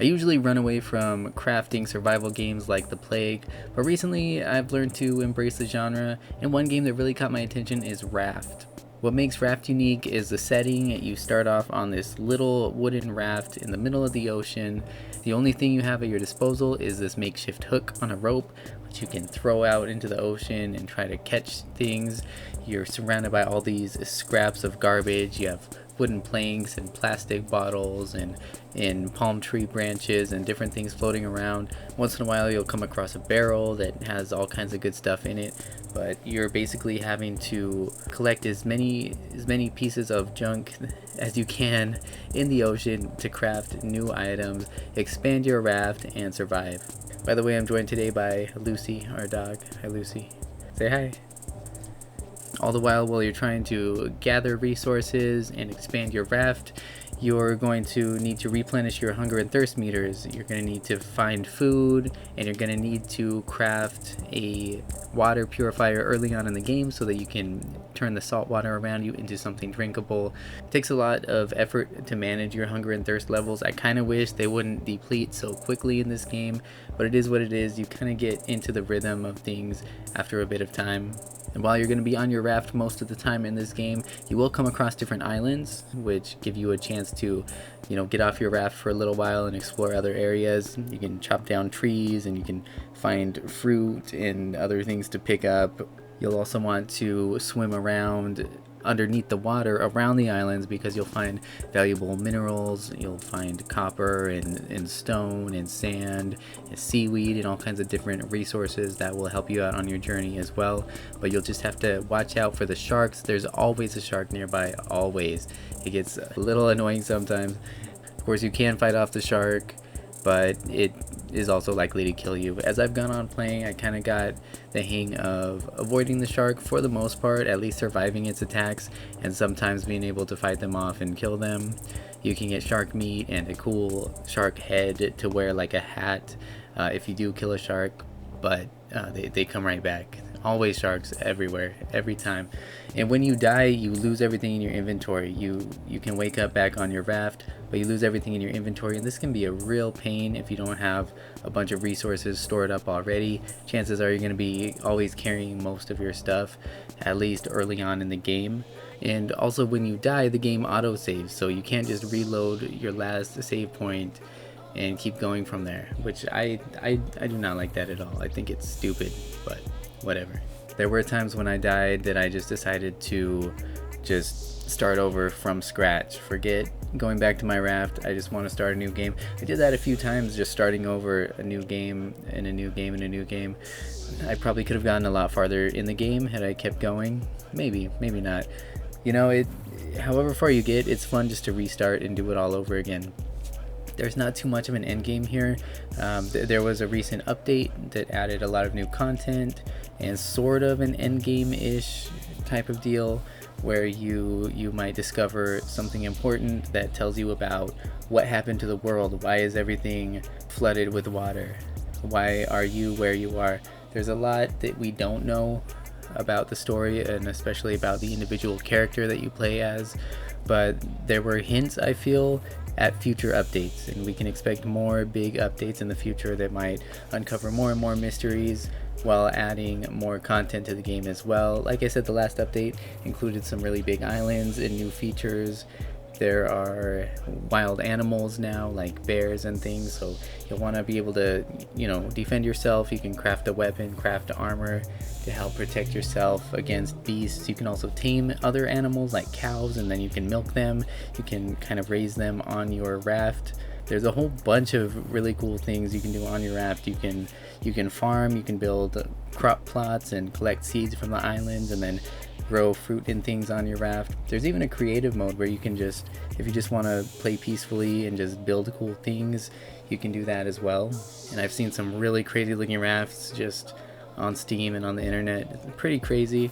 I usually run away from crafting survival games like The Plague, but recently I've learned to embrace the genre, and one game that really caught my attention is Raft. What makes Raft unique is the setting. You start off on this little wooden raft in the middle of the ocean. The only thing you have at your disposal is this makeshift hook on a rope, which you can throw out into the ocean and try to catch things. You're surrounded by all these scraps of garbage. You have wooden planks and plastic bottles and palm tree branches and different things floating around. Once in a while you'll come across a barrel that has all kinds of good stuff in it, but you're basically having to collect as many pieces of junk as you can in the ocean to craft new items, expand your raft, and survive. By the way, I'm joined today by Lucy, our dog. Hi, Lucy. Say hi. All the while you're trying to gather resources and expand your raft, you're going to need to replenish your hunger and thirst meters. You're going to need to find food, and you're going to need to craft a water purifier early on in the game so that you can turn the salt water around you into something drinkable. It takes a lot of effort to manage your hunger and thirst levels. I kind of wish they wouldn't deplete so quickly in this game, but it is what it is. You kind of get into the rhythm of things after a bit of time. And while you're going to be on your raft most of the time in this game, you will come across different islands, which give you a chance to, get off your raft for a little while and explore other areas. You can chop down trees and you can find fruit and other things to pick up. You'll also want to swim around underneath the water around the islands because you'll find valuable minerals. You'll find copper and stone and sand and seaweed and all kinds of different resources that will help you out on your journey as well. But you'll just have to watch out for the sharks. There's always a shark nearby, always. It gets a little annoying sometimes. Of course, you can fight off the shark, but it is also likely to kill you. As I've gone on playing, I kind of got the hang of avoiding the shark for the most part, at least surviving its attacks, and sometimes being able to fight them off and kill them. You can get shark meat and a cool shark head to wear like a hat if you do kill a shark, but they come right back. Always sharks everywhere, every time. And when you die, you lose everything in your inventory. You can wake up back on your raft, but you lose everything in your inventory, and this can be a real pain if you don't have a bunch of resources stored up already. Chances are you're going to be always carrying most of your stuff, at least early on in the game. And also when you die, the game auto-saves, so you can't just reload your last save point and keep going from there, which I do not like that at all. I think it's stupid, but whatever. There were times when I died that I just decided to just start over from scratch. Forget going back to my raft. I just want to start a new game. I did that a few times, just starting over a new game and a new game and a new game. I probably could have gotten a lot farther in the game had I kept going. Maybe not. However far you get, it's fun just to restart and do it all over again. There's not too much of an end game here. There was a recent update that added a lot of new content and sort of an end game-ish type of deal where you might discover something important that tells you about what happened to the world. Why is everything flooded with water? Why are you where you are? There's a lot that we don't know about the story, and especially about the individual character that you play as, but there were hints, I feel, at future updates, and we can expect more big updates in the future that might uncover more and more mysteries while adding more content to the game as well. Like I said, the last update included some really big islands and new features. There are wild animals now, like bears and things, so you'll want to be able to, defend yourself. You can craft a weapon, craft armor to help protect yourself against beasts. You can also tame other animals like cows, and then you can milk them. You can kind of raise them on your raft. There's a whole bunch of really cool things you can do on your raft. You can farm, you can build crop plots and collect seeds from the islands, and then grow fruit and things on your raft. There's even a creative mode where you can just, if you just want to play peacefully and just build cool things, you can do that as well. And I've seen some really crazy looking rafts just on Steam and on the internet. It's pretty crazy.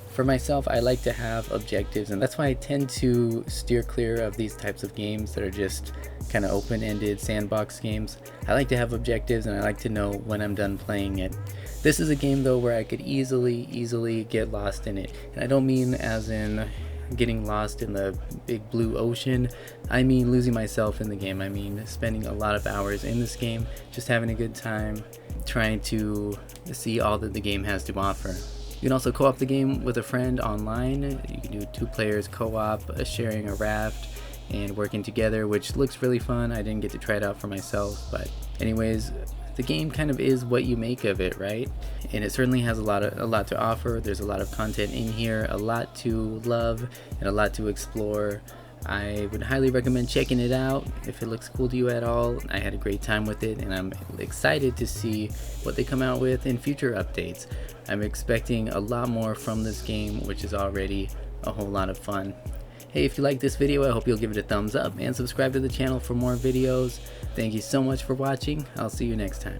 For myself, I like to have objectives, and that's why I tend to steer clear of these types of games that are just kind of open-ended sandbox games. I like to have objectives, and I like to know when I'm done playing it. This is a game though where I could easily get lost in it, and I don't mean as in getting lost in the big blue ocean. I mean losing myself in the game. I mean spending a lot of hours in this game, just having a good time, trying to see all that the game has to offer. You can also co-op the game with a friend online. You can do 2 players co-op, sharing a raft and working together, which looks really fun. I didn't get to try it out for myself, but anyways, the game kind of is what you make of it, right? And it certainly has a lot to offer. There's a lot of content in here, a lot to love and a lot to explore. I would highly recommend checking it out if it looks cool to you at all. I had a great time with it, and I'm excited to see what they come out with in future updates. I'm expecting a lot more from this game, which is already a whole lot of fun. Hey, if you like this video, I hope you'll give it a thumbs up and subscribe to the channel for more videos. Thank you so much for watching. I'll see you next time.